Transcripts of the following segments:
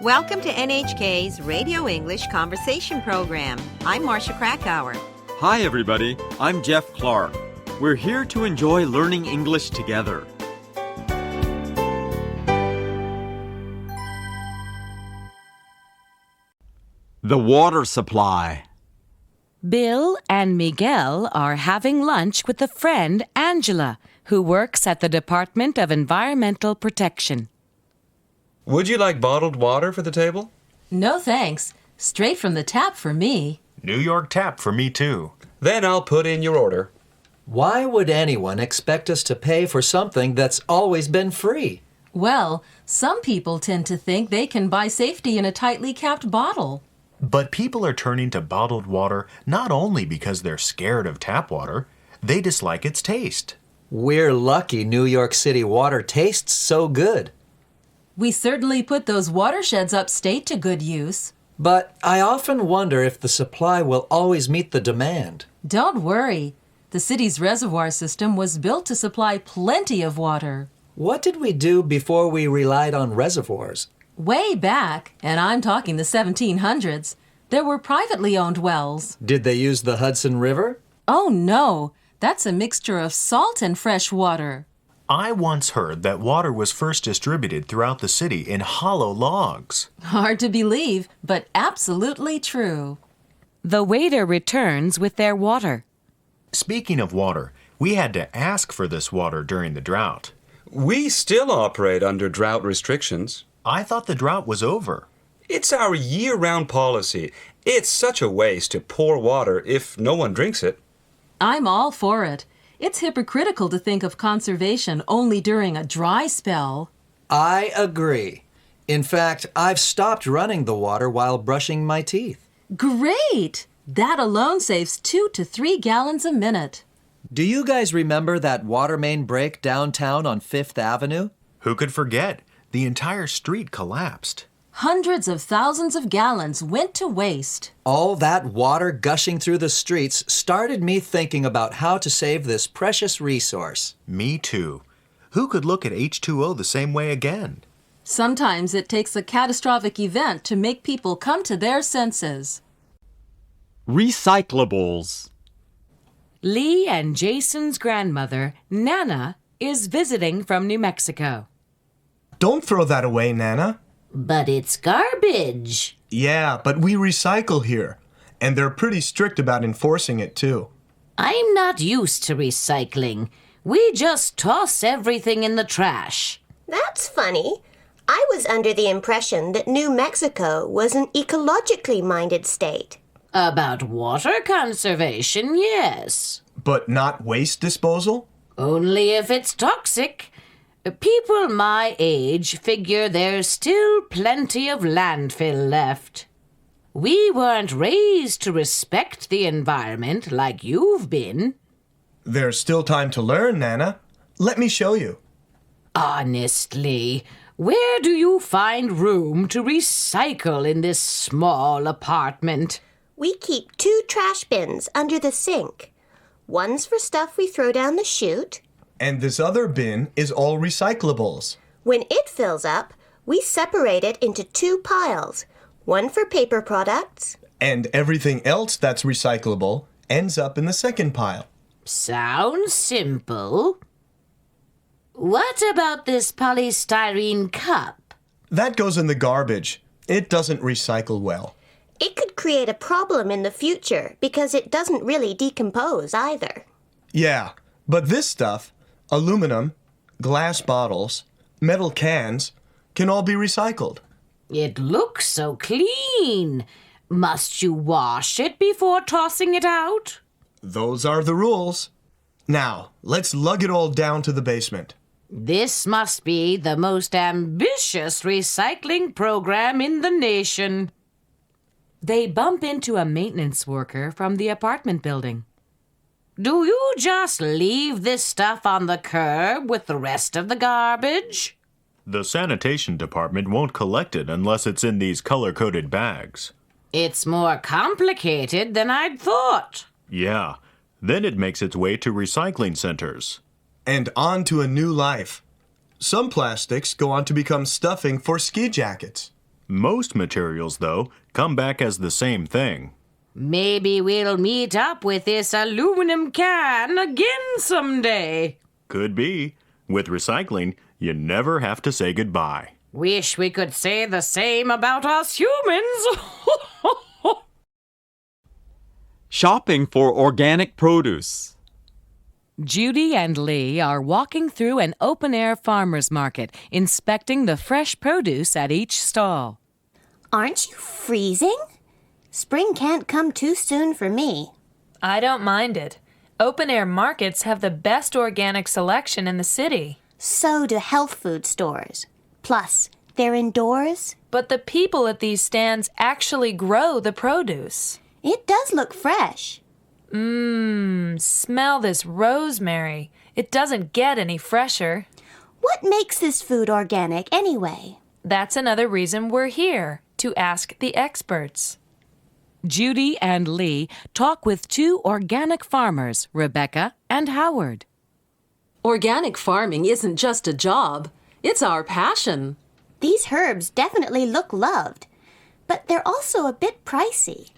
Welcome to NHK's Radio English Conversation Program. I'm Marcia Krakauer. Hi, everybody. I'm Jeff Clark. We're here to enjoy learning English together. The water supply. Bill and Miguel are having lunch with a friend, Angela, who works at the Department of Environmental Protection. Would you like bottled water for the table? No, thanks. Straight from the tap for me. New York tap for me, too. Then I'll put in your order. Why would anyone expect us to pay for something that's always been free? Well, some people tend to think they can buy safety in a tightly capped bottle. But people are turning to bottled water not only because they're scared of tap water, they dislike its taste. We're lucky New York City water tastes so good. We certainly put those watersheds upstate to good use. But I often wonder if the supply will always meet the demand. Don't worry. The city's reservoir system was built to supply plenty of water. What did we do before we relied on reservoirs? Way back, and I'm talking the 1700s, there were privately owned wells. Did they use the Hudson River? Oh, no. That's a mixture of salt and fresh water. I once heard that water was first distributed throughout the city in hollow logs. Hard to believe, but absolutely true. The waiter returns with their water. Speaking of water, we had to ask for this water during the drought. We still operate under drought restrictions. I thought the drought was over. It's our year-round policy. It's such a waste to pour water if no one drinks it. I'm all for it. It's hypocritical to think of conservation only during a dry spell. I agree. In fact, I've stopped running the water while brushing my teeth. Great! That alone saves 2 to 3 gallons a minute. Do you guys remember that water main break downtown on 5th Avenue? Who could forget? The entire street collapsed. Hundreds of thousands of gallons went to waste. All that water gushing through the streets started me thinking about how to save this precious resource. Me too. Who could look at H2O the same way again? Sometimes it takes a catastrophic event to make people come to their senses. Recyclables. Lee and Jason's grandmother, Nana, is visiting from New Mexico. Don't throw that away, Nana. But it's garbage. Yeah, but we recycle here, and they're pretty strict about enforcing it, too. I'm not used to recycling. We just toss everything in the trash. That's funny. I was under the impression that New Mexico was an ecologically minded state. About water conservation, yes. But not waste disposal? Only if it's toxic. People my age figure there's still plenty of landfill left. We weren't raised to respect the environment like you've been. There's still time to learn, Nana. Let me show you. Honestly, where do you find room to recycle in this small apartment? We keep 2 trash bins under the sink. One's for stuff we throw down the chute. And this other bin is all recyclables. When it fills up, we separate it into 2 piles. One for paper products. And everything else that's recyclable ends up in the second pile. Sounds simple. What about this polystyrene cup? That goes in the garbage. It doesn't recycle well. It could create a problem in the future because it doesn't really decompose either. Yeah, but this stuff, aluminum, glass bottles, metal cans, can all be recycled. It looks so clean. Must you wash it before tossing it out? Those are the rules. Now, let's lug it all down to the basement. This must be the most ambitious recycling program in the nation. They bump into a maintenance worker from the apartment building. Do you just leave this stuff on the curb with the rest of the garbage? The sanitation department won't collect it unless it's in these color-coded bags. It's more complicated than I'd thought. Yeah, then it makes its way to recycling centers. And on to a new life. Some plastics go on to become stuffing for ski jackets. Most materials, though, come back as the same thing. Maybe we'll meet up with this aluminum can again someday. Could be. With recycling, you never have to say goodbye. Wish we could say the same about us humans. Shopping for organic produce. Judy and Lee are walking through an open-air farmer's market, inspecting the fresh produce at each stall. Aren't you freezing? Spring can't come too soon for me. I don't mind it. Open-air markets have the best organic selection in the city. So do health food stores. Plus, they're indoors. But the people at these stands actually grow the produce. It does look fresh. Smell this rosemary. It doesn't get any fresher. What makes this food organic anyway? That's another reason we're here, to ask the experts. Judy and Lee talk with two organic farmers, Rebecca and Howard. Organic farming isn't just a job. It's our passion. These herbs definitely look loved, but they're also a bit pricey.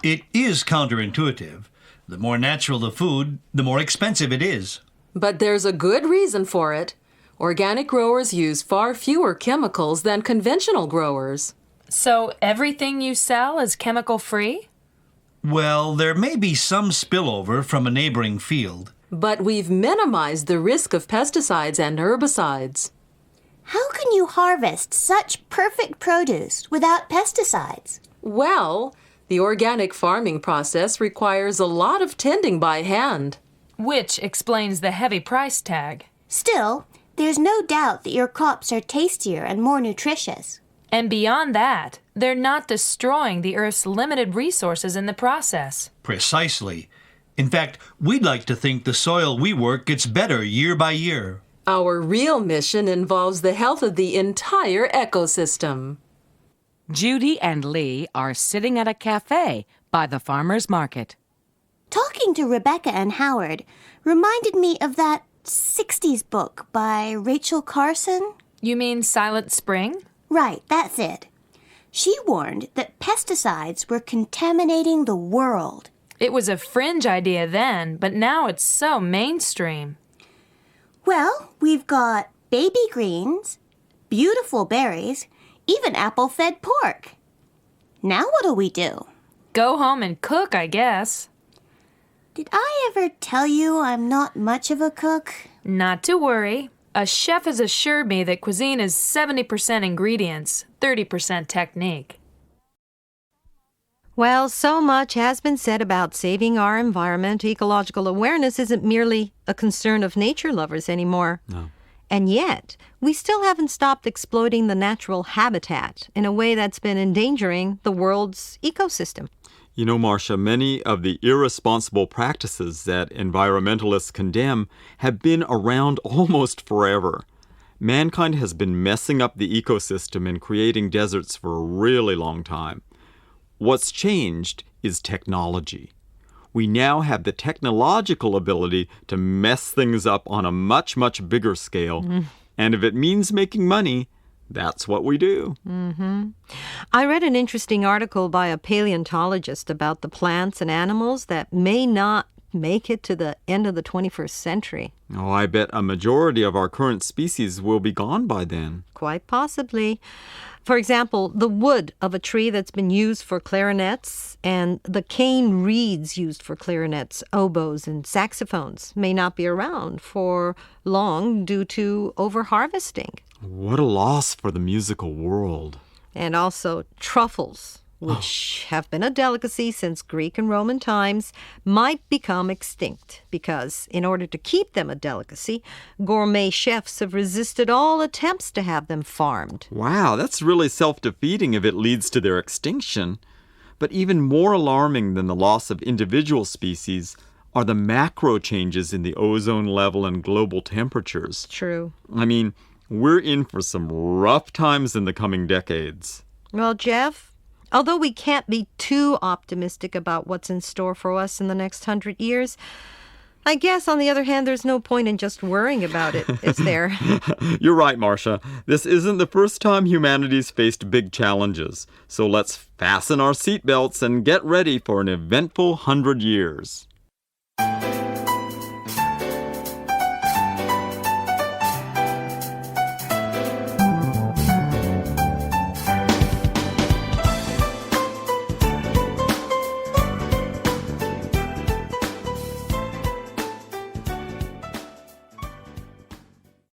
It is counterintuitive. The more natural the food, the more expensive it is. But there's a good reason for it. Organic growers use far fewer chemicals than conventional growers. So everything you sell is chemical-free? Well, there may be some spillover from a neighboring field. But we've minimized the risk of pesticides and herbicides. How can you harvest such perfect produce without pesticides? Well, the organic farming process requires a lot of tending by hand. Which explains the heavy price tag. Still, there's no doubt that your crops are tastier and more nutritious. And beyond that, they're not destroying the Earth's limited resources in the process. Precisely. In fact, we'd like to think the soil we work gets better year by year. Our real mission involves the health of the entire ecosystem. Judy and Lee are sitting at a cafe by the farmer's market. Talking to Rebecca and Howard reminded me of that 60s book by Rachel Carson. You mean Silent Spring? Right, that's it. She warned that pesticides were contaminating the world. It was a fringe idea then, but now it's so mainstream. Well, we've got baby greens, beautiful berries, even apple-fed pork. Now what'll we do? Go home and cook, I guess. Did I ever tell you I'm not much of a cook? Not to worry. A chef has assured me that cuisine is 70% ingredients, 30% technique. Well, so much has been said about saving our environment. Ecological awareness isn't merely a concern of nature lovers anymore. No. And yet, we still haven't stopped exploiting the natural habitat in a way that's been endangering the world's ecosystem. You know, Marcia, many of the irresponsible practices that environmentalists condemn have been around almost forever. Mankind has been messing up the ecosystem and creating deserts for a really long time. What's changed is technology. We now have the technological ability to mess things up on a much, much bigger scale. And if it means making money, that's what we do. I read an interesting article by a paleontologist about the plants and animals that may not make it to the end of the 21st century. Oh, I bet a majority of our current species will be gone by then. Quite possibly. For example, the wood of a tree that's been used for clarinets and the cane reeds used for clarinets, oboes, and saxophones may not be around for long due to overharvesting. What a loss for the musical world. And also truffles, which have been a delicacy since Greek and Roman times, might become extinct because, in order to keep them a delicacy, gourmet chefs have resisted all attempts to have them farmed. Wow, that's really self-defeating if it leads to their extinction. But even more alarming than the loss of individual species are the macro changes in the ozone level and global temperatures. True. I mean, we're in for some rough times in the coming decades. Well, Jeff, although we can't be too optimistic about what's in store for us in the next 100 years, I guess, on the other hand, there's no point in just worrying about it, is there? You're right, Marcia. This isn't the first time humanity's faced big challenges. So let's fasten our seatbelts and get ready for an eventful 100 years.